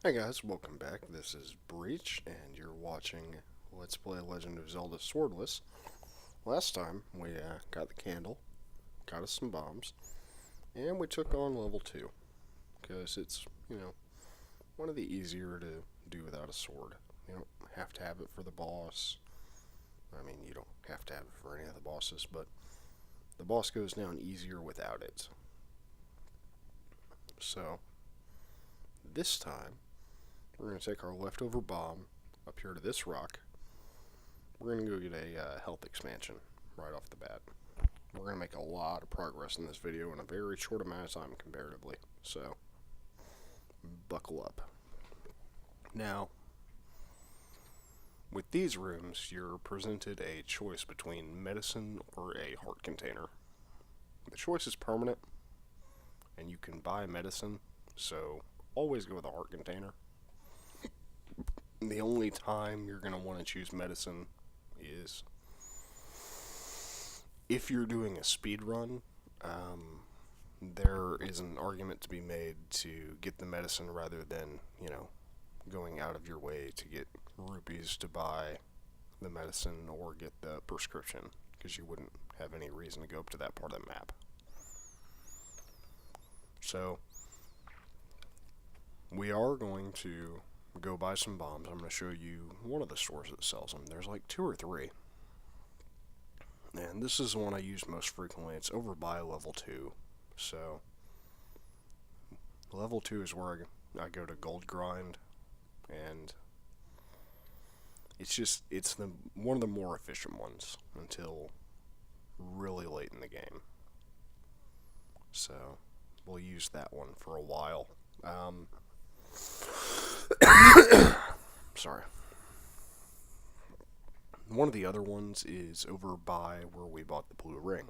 Hi guys, welcome back. This is Breach, and you're watching Let's Play Legend of Zelda Swordless. Last time, we got the candle, got us some bombs, and we took on level 2. Because it's, one of the easier to do without a sword. You don't have to have it for the boss. I mean, you don't have to have it for any of the bosses, but the boss goes down easier without it. So, this time, we're going to take our leftover bomb up here to this rock. We're going to go get a health expansion right off the bat. We're going to make a lot of progress in this video in a very short amount of time comparatively. So, buckle up. Now, with these rooms, you're presented a choice between medicine or a heart container. The choice is permanent, and you can buy medicine, so always go with a heart container. The only time you're going to want to choose medicine is if you're doing a speed run. There is an argument to be made to get the medicine rather than, going out of your way to get rupees to buy the medicine or get the prescription, because you wouldn't have any reason to go up to that part of the map. So, we are going to go buy some bombs. I'm going to show you one of the stores that sells them. There's like 2 or 3. And this is the one I use most frequently. It's over by level 2. So, level 2 is where I go to gold grind. And it's one of the more efficient ones until really late in the game. So, we'll use that one for a while. Sorry. One of the other ones is over by where we bought the blue ring.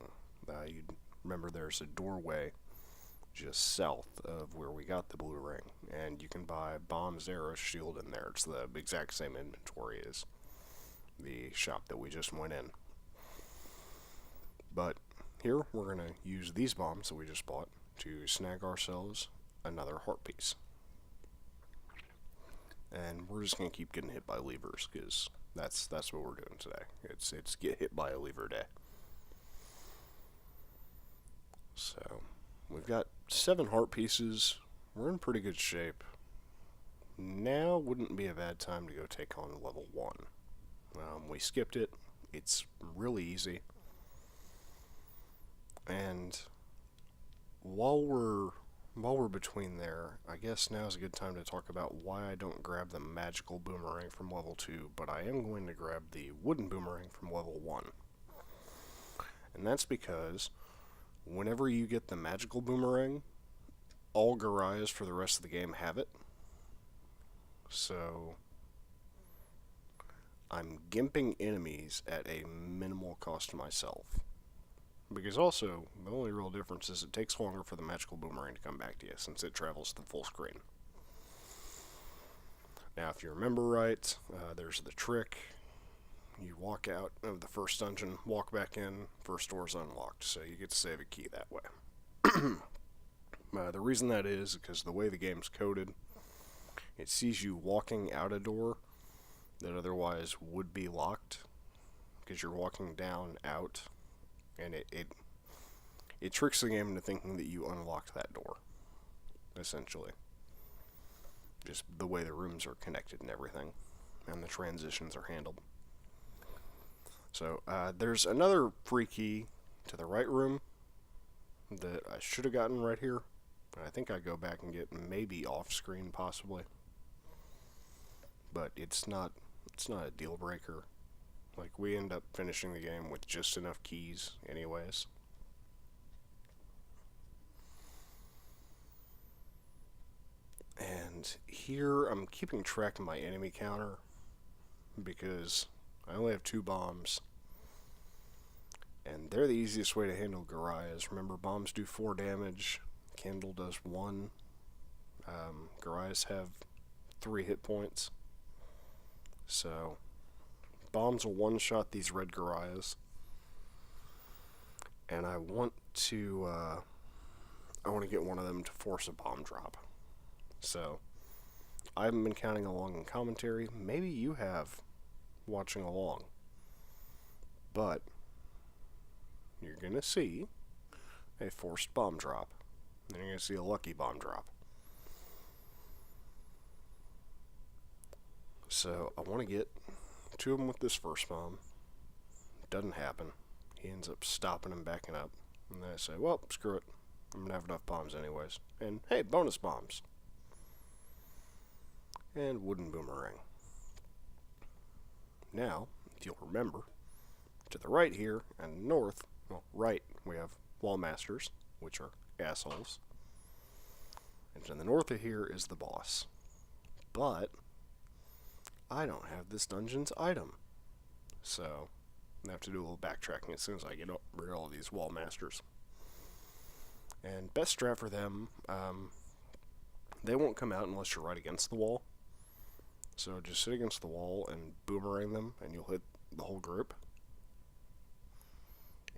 You'd remember there's a doorway just south of where we got the blue ring, and you can buy bombs, arrows, shield in there. It's the exact same inventory as the shop that we just went in. But here we're going to use these bombs that we just bought to snag ourselves another heart piece. And we're just going to keep getting hit by levers, because that's what we're doing today. It's get hit by a lever day. So, we've got 7 heart pieces. We're in pretty good shape. Now wouldn't be a bad time to go take on level 1. We skipped it. It's really easy. And while we're between there, I guess now is a good time to talk about why I don't grab the magical boomerang from level 2, but I am going to grab the wooden boomerang from level 1. And that's because whenever you get the magical boomerang, all Gariahs for the rest of the game have it. So, I'm gimping enemies at a minimal cost to myself. Because also, the only real difference is it takes longer for the magical boomerang to come back to you, since it travels the full screen. Now, if you remember right, there's the trick. You walk out of the first dungeon, walk back in, first door's unlocked, so you get to save a key that way. The reason that is because the way the game's coded, it sees you walking out a door that otherwise would be locked, because you're walking down, out, and it tricks the game into thinking that you unlocked that door, essentially. Just the way the rooms are connected and everything, and the transitions are handled. So, there's another free key to the right room that I should have gotten right here. I think I go back and get maybe off screen, possibly. But it's not a deal breaker. Like, we end up finishing the game with just enough keys anyways. And here I'm keeping track of my enemy counter because I only have 2 bombs. And they're the easiest way to handle Gariahs. Remember, bombs do 4 damage, Candle does 1. Gariahs have 3 hit points. So, bombs will one-shot these red Gariahs. And I want to get one of them to force a bomb drop. So, I haven't been counting along in commentary. Maybe you have, watching along. But you're going to see a forced bomb drop. Then you're going to see a lucky bomb drop. So I want to get 2 of them with this first bomb. Doesn't happen. He ends up stopping and backing up. And then I say, well, screw it. I'm going to have enough bombs anyways. And hey, bonus bombs. And wooden boomerang. Now, if you'll remember, to the right here and north, well, right, we have wall masters, which are assholes. And to the north of here is the boss. But I don't have this dungeon's item. So I have to do a little backtracking as soon as I get rid of all these wall masters. And best strat for them, they won't come out unless you're right against the wall. So just sit against the wall and boomerang them, and you'll hit the whole group.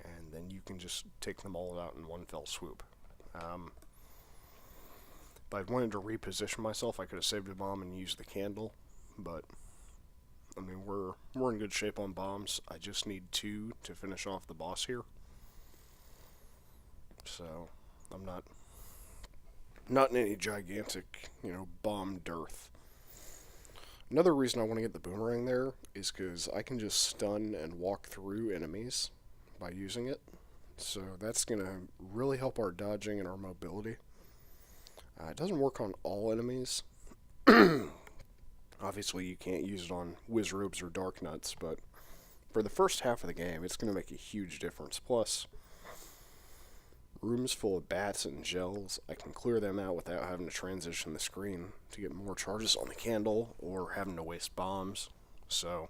And then you can just take them all out in one fell swoop. If I'd wanted to reposition myself, I could have saved a bomb and used the candle. But, I mean, we're in good shape on bombs. I just need 2 to finish off the boss here. So, I'm not in any gigantic, bomb dearth. Another reason I want to get the boomerang there is because I can just stun and walk through enemies by using it. So that's going to really help our dodging and our mobility. It doesn't work on all enemies. Obviously, you can't use it on Wizrobes or Dark Nuts, but for the first half of the game, it's going to make a huge difference. Plus, rooms full of bats and gels, I can clear them out without having to transition the screen to get more charges on the candle or having to waste bombs. So,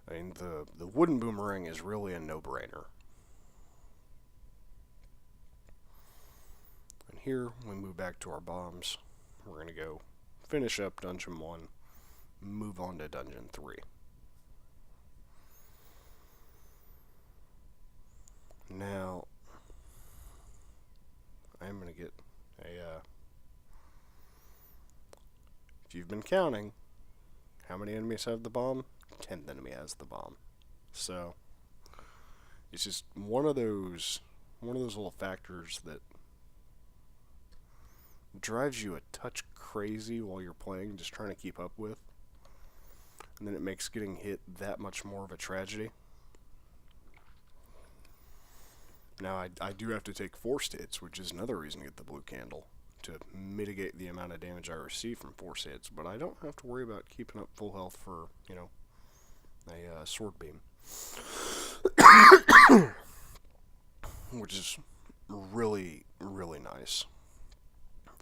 I mean, the wooden boomerang is really a no-brainer. And here, we move back to our bombs. We're going to go finish up Dungeon 1, move on to Dungeon 3. Now, I'm going to get if you've been counting, how many enemies have the bomb? 10th enemy has the bomb. So, it's just one of those little factors that drives you a touch crazy while you're playing, just trying to keep up with. And then it makes getting hit that much more of a tragedy. Now, I do have to take forced hits, which is another reason to get the blue candle, to mitigate the amount of damage I receive from forced hits, but I don't have to worry about keeping up full health for, a sword beam. Which is really, really nice.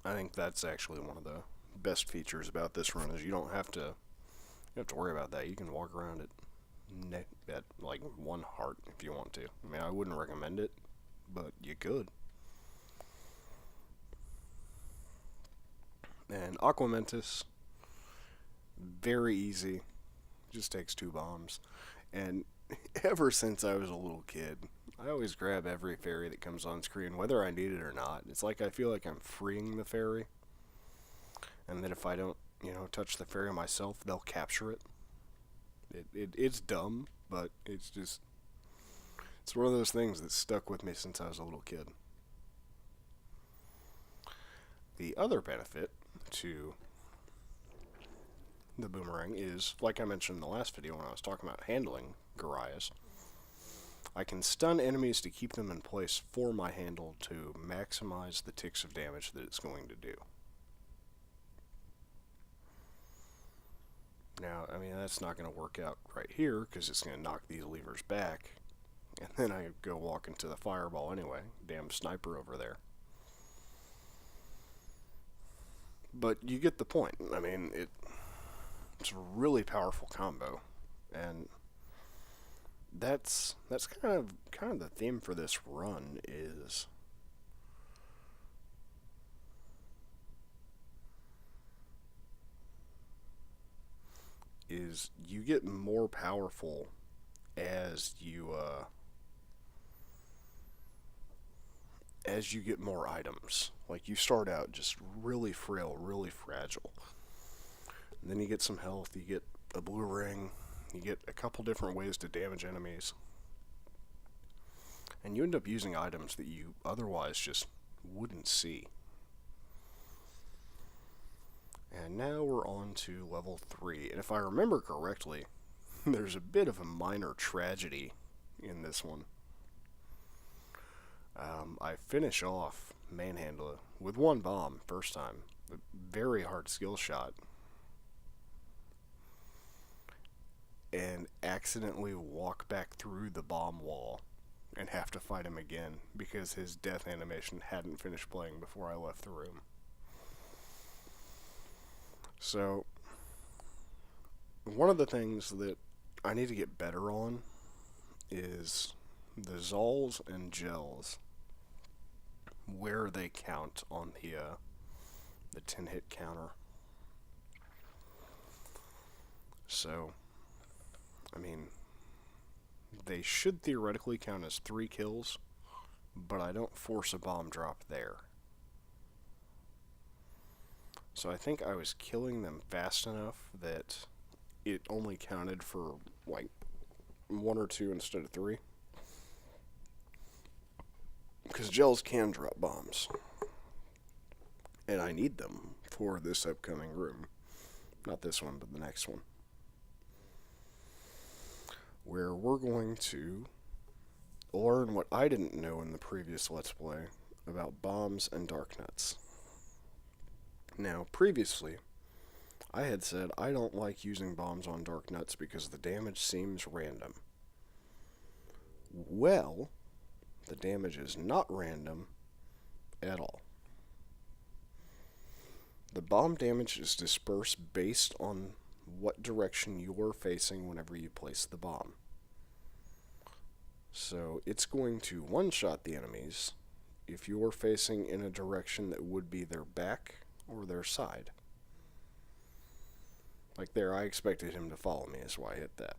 I think that's actually one of the best features about this run, is you don't have to worry about that. You can walk around at like 1 heart if you want to. I mean, I wouldn't recommend it, but you could. And Aquamentus, very easy. Just takes 2 bombs. And ever since I was a little kid, I always grab every fairy that comes on screen, whether I need it or not. It's like I feel like I'm freeing the fairy. And then if I don't, touch the fairy myself, they'll capture it. It's dumb, but it's one of those things that stuck with me since I was a little kid. The other benefit to the boomerang is, like I mentioned in the last video when I was talking about handling Gorias, I can stun enemies to keep them in place for my handle to maximize the ticks of damage that it's going to do. Now, I mean, that's not going to work out right here, because it's going to knock these levers back, and then I go walk into the fireball anyway. Damn sniper over there. But you get the point. I mean, it's a really powerful combo, and that's kind of the theme for this run is you get more powerful as you as you get more items. Like, you start out just really frail, really fragile. And then you get some health, you get a blue ring, you get a couple different ways to damage enemies. And you end up using items that you otherwise just wouldn't see. And now we're on to level 3. And if I remember correctly, there's a bit of a minor tragedy in this one. I finish off Manhandler with one bomb first time. A very hard skill shot. And accidentally walk back through the bomb wall and have to fight him again because his death animation hadn't finished playing before I left the room. So, one of the things that I need to get better on is the Zols and Gels, where they count on the 10 hit counter. So, I mean, they should theoretically count as 3 kills, but I don't force a bomb drop there. So I think I was killing them fast enough that it only counted for like 1 or 2 instead of 3. Because gels can drop bombs. And I need them for this upcoming room. Not this one, but the next one. Where we're going to learn what I didn't know in the previous Let's Play about bombs and dark nuts. Now, previously, I had said I don't like using bombs on dark nuts because the damage seems random. Well, the damage is not random at all. The bomb damage is dispersed based on what direction you're facing whenever you place the bomb. So it's going to one-shot the enemies if you're facing in a direction that would be their back or their side. Like there, I expected him to follow me, is why I hit that.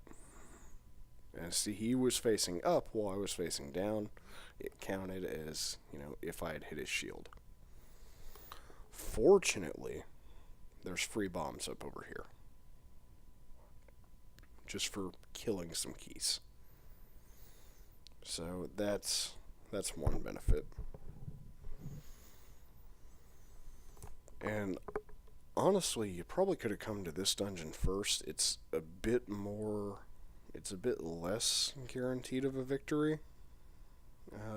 And see, he was facing up while I was facing down. It counted as, if I had hit his shield. Fortunately, there's free bombs up over here. Just for killing some keys. So that's one benefit. And honestly, you probably could have come to this dungeon first. It's a bit less guaranteed of a victory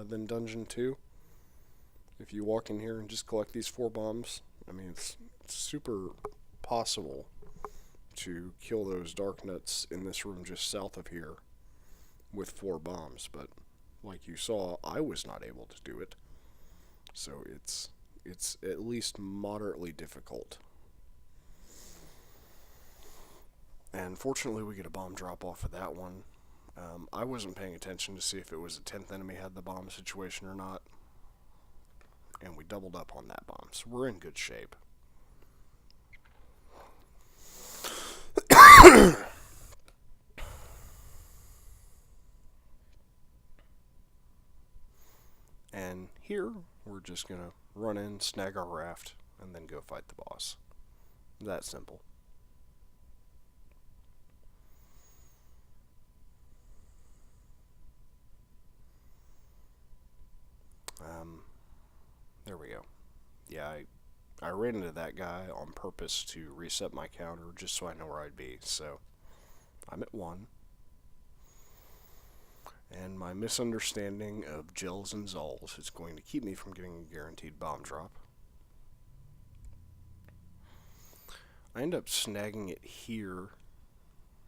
than Dungeon 2. If you walk in here and just collect these 4 bombs, I mean, it's super possible to kill those dark nuts in this room just south of here with 4 bombs, but like you saw, I was not able to do it. So it's at least moderately difficult. And fortunately, we get a bomb drop off of that one. I wasn't paying attention to see if it was a 10th enemy had the bomb situation or not. And we doubled up on that bomb, so we're in good shape. And here, we're just going to run in, snag our raft, and then go fight the boss. That simple. There we go. Yeah, I ran into that guy on purpose to reset my counter just so I know where I'd be. So, I'm at 1. And my misunderstanding of gels and zols is going to keep me from getting a guaranteed bomb drop. I end up snagging it here,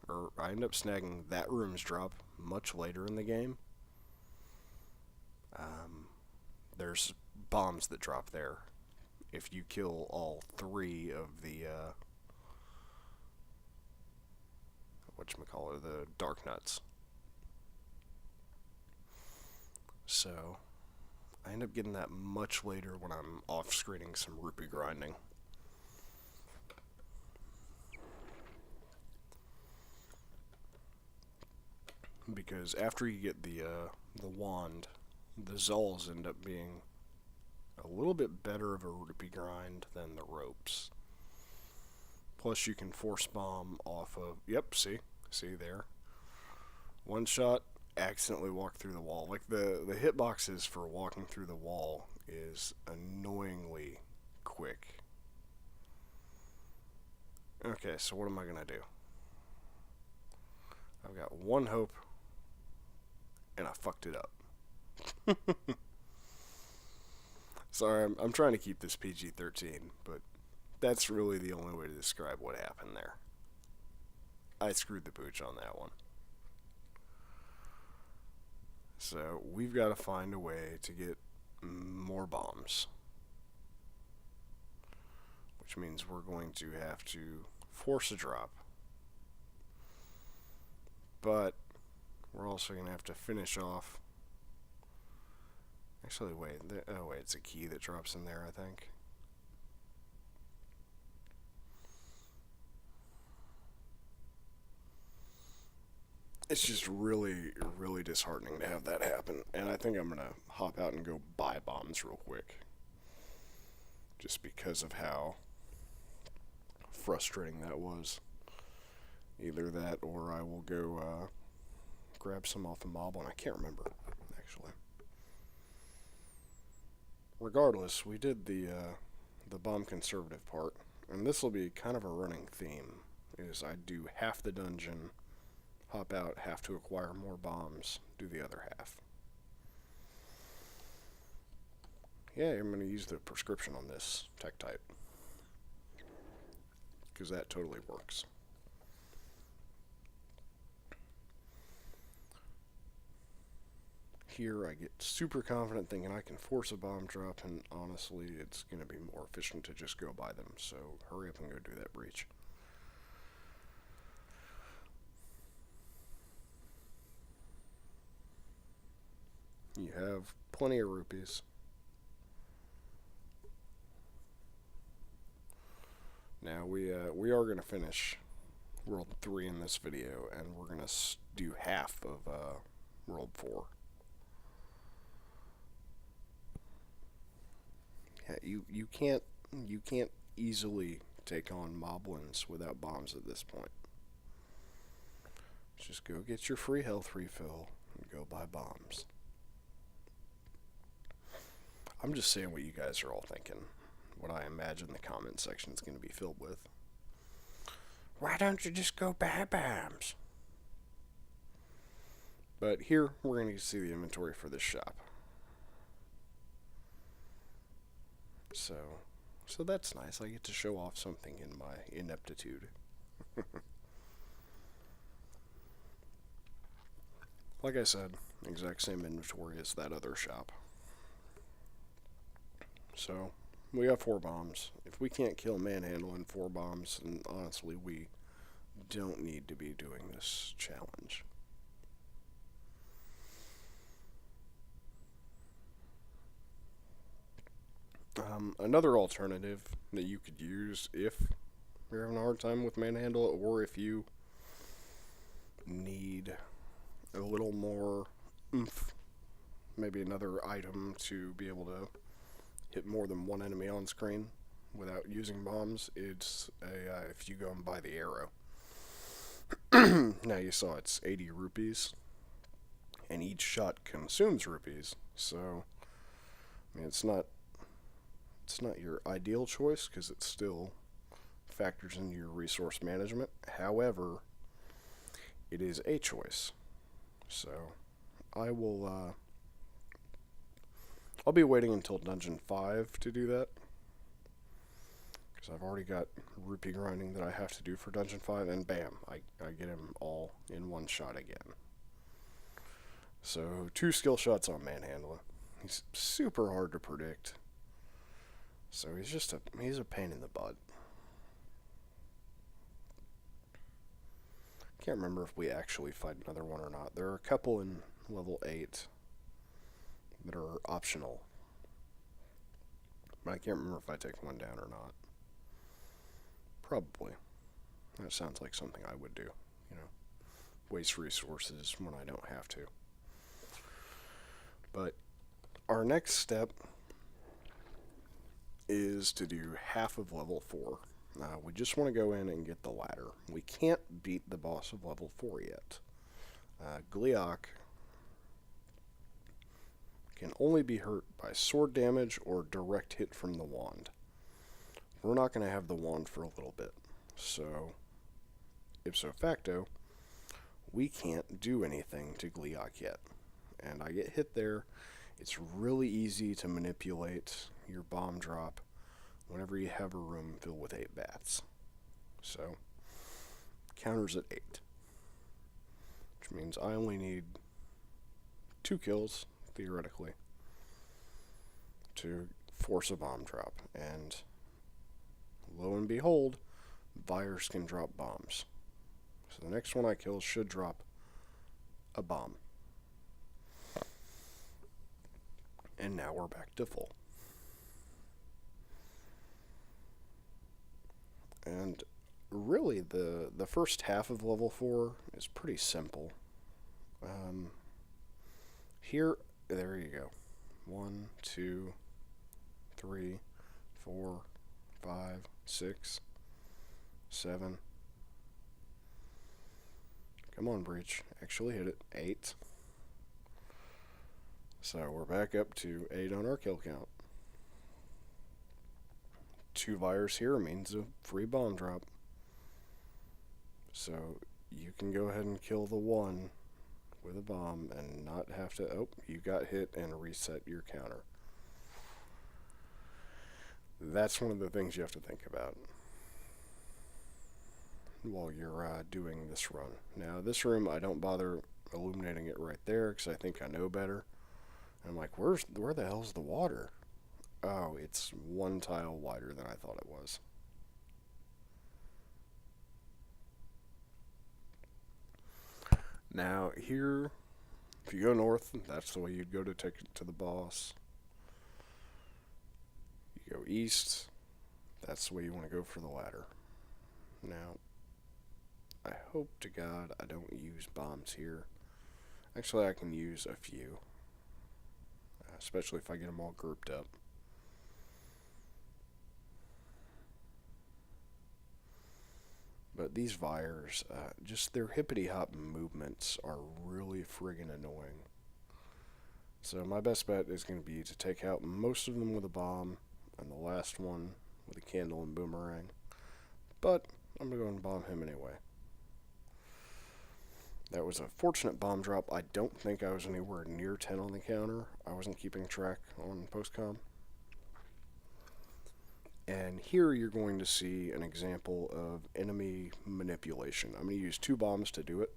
or I end up snagging that room's drop much later in the game. There's bombs that drop there if you kill all 3 of the the dark nuts. So I end up getting that much later when I'm off-screening some rupee grinding. Because after you get the wand, the Zols end up being little bit better of a rupee grind than the ropes. Plus you can force bomb off of, yep, see there. One shot, accidentally walk through the wall. Like the hitboxes for walking through the wall is annoyingly quick. Okay, so what am I gonna do? I've got one hope, and I fucked it up. Sorry, I'm trying to keep this PG-13, but that's really the only way to describe what happened there. I screwed the pooch on that one. So we've got to find a way to get more bombs. Which means we're going to have to force a drop. But we're also going to have to finish off. Actually, wait. Oh, wait. It's a key that drops in there, I think. It's just really, really disheartening to have that happen. And I think I'm going to hop out and go buy bombs real quick. Just because of how frustrating that was. Either that or I will go grab some off a mob one. I can't remember, actually. Regardless, we did the bomb conservative part. And this will be kind of a running theme. Is I do half the dungeon, hop out, have to acquire more bombs, do the other half. Yeah, I'm going to use the prescription on this tech type. Because that totally works. Here I get super confident thinking I can force a bomb drop, and honestly it's going to be more efficient to just go buy them, so hurry up and go do that breach. You have plenty of rupees. Now we are going to finish World 3 in this video, and we're going to do half of World 4. Yeah, you can't easily take on moblins without bombs at this point. Just go get your free health refill and go buy bombs. I'm just saying what you guys are all thinking. What I imagine the comment section is going to be filled with. Why don't you just go buy bombs? But here, we're going to see the inventory for this shop. So that's nice. I get to show off something in my ineptitude. Like I said, exact same inventory as that other shop. So, we have 4 bombs. If we can't kill Manhandle in 4 bombs, then honestly, we don't need to be doing this challenge. Another alternative that you could use if you're having a hard time with Manhandle, or if you need a little more oomph, maybe another item to be able to hit more than one enemy on screen without using bombs, it's if you go and buy the arrow. Now you saw it's 80 rupees, and each shot consumes rupees, so I mean it's not your ideal choice because it still factors into your resource management. However, it is a choice. So I will I'll be waiting until Dungeon 5 to do that, because I've already got rupee grinding that I have to do for Dungeon 5, and bam, I get him all in one shot again. So 2 skill shots on Manhandler. He's super hard to predict. So he's a pain in the butt. Can't remember if we actually fight another one or not. There are a couple in level 8 that are optional. But I can't remember if I take one down or not. Probably. That sounds like something I would do. You know, waste resources when I don't have to. But our next step is to do half of level 4. We just want to go in and get the ladder. We can't beat the boss of level 4 yet. Gleeok can only be hurt by sword damage or direct hit from the wand. We're not going to have the wand for a little bit. So, ipso facto, we can't do anything to Gleeok yet. And I get hit there. It's really easy to manipulate your bomb drop whenever you have a room filled with 8 bats. So, counters at 8. Which means I only need 2 kills, theoretically, to force a bomb drop. And lo and behold, Virus can drop bombs. So the next one I kill should drop a bomb. And now we're back to full. And really, the first half of level 4 is pretty simple. Here, there you go. 1, 2, 3, 4, 5, 6, 7. Come on, Breach. Actually hit it. 8. So we're back up to 8 on our kill count. 2 Virus here means a free bomb drop. So you can go ahead and kill the 1 with a bomb and not have to, oh, you got hit and reset your counter. That's one of the things you have to think about while you're doing this run. Now, this room, I don't bother illuminating it right there because I think I know better. I'm like, where the hell's the water? Oh, it's 1 tile wider than I thought it was. Now, here, if you go north, that's the way you'd go to take it to the boss. You go east, that's the way you want to go for the ladder. Now, I hope to God I don't use bombs here. Actually, I can use a few, especially if I get them all grouped up. But these Vires, just their hippity-hop movements are really friggin' annoying. So my best bet is going to be to take out most of them with a bomb, and the last one with a candle and boomerang. But I'm going to go and bomb him anyway. That was a fortunate bomb drop. I don't think I was anywhere near 10 on the counter. I wasn't keeping track on postcom. And here you're going to see an example of enemy manipulation. I'm going to use 2 bombs to do it.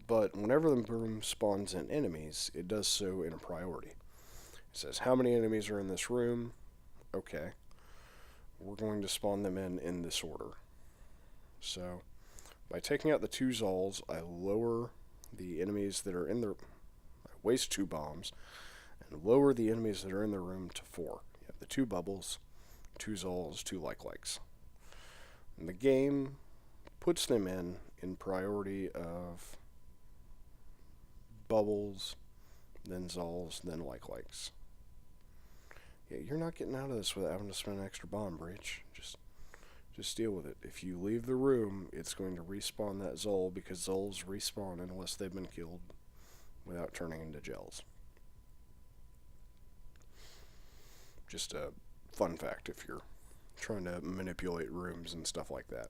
But whenever the room spawns in enemies, it does so in a priority. It says how many enemies are in this room. Okay. We're going to spawn them in this order. So, by taking out the 2 Zols, I lower the enemies that are in the... I waste 2 bombs. And lower the enemies that are in the room to 4. You have the 2 bubbles, 2 Zols, 2 like-likes. And the game puts them in priority of bubbles, then Zols, then like-likes. Yeah, you're not getting out of this without having to spend an extra bomb, Breach. Just deal with it. If you leave the room, it's going to respawn that Zol, because Zols respawn unless they've been killed without turning into gels. Just a fun fact if you're trying to manipulate rooms and stuff like that.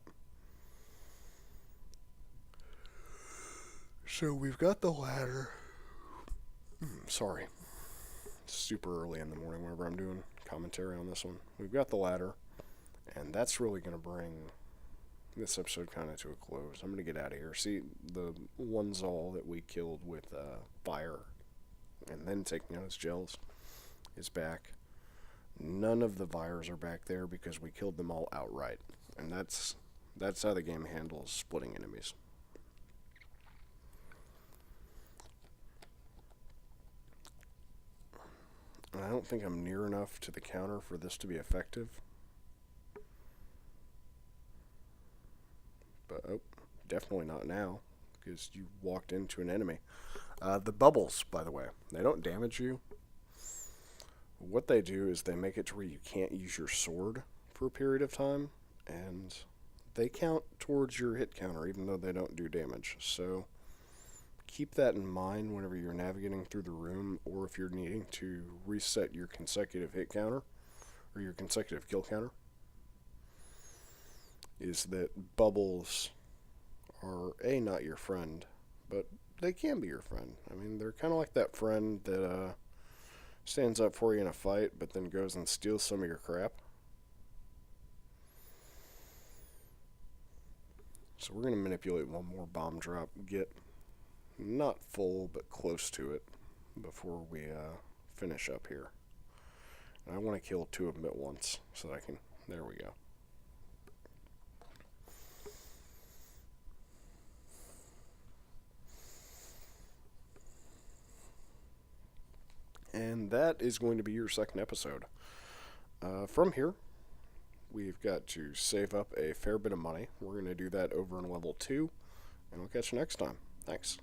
So we've got the ladder. Sorry. It's super early in the morning whenever I'm doing commentary on this one. We've got the ladder, and that's really going to bring this episode kind of to a close. I'm going to get out of here. See, the 1 Zol that we killed with fire and then taking out his gels is back. None of the Vires are back there because we killed them all outright. And that's how the game handles splitting enemies. And I don't think I'm near enough to the counter for this to be effective. But, oh, definitely not now, because you walked into an enemy. The bubbles, by the way, they don't damage you. What they do is they make it to where you can't use your sword for a period of time, and they count towards your hit counter even though they don't do damage. So keep that in mind whenever you're navigating through the room, or if you're needing to reset your consecutive hit counter or your consecutive kill counter, is that bubbles are not your friend, but they can be your friend. I mean, they're kind of like that friend that stands up for you in a fight, but then goes and steals some of your crap. So we're going to manipulate one more bomb drop, get not full, but close to it, before we finish up here. And I want to kill 2 of them at once, so that I can... There we go. And that is going to be your second episode. From here, we've got to save up a fair bit of money. We're going to do that over in level 2, and we'll catch you next time. Thanks.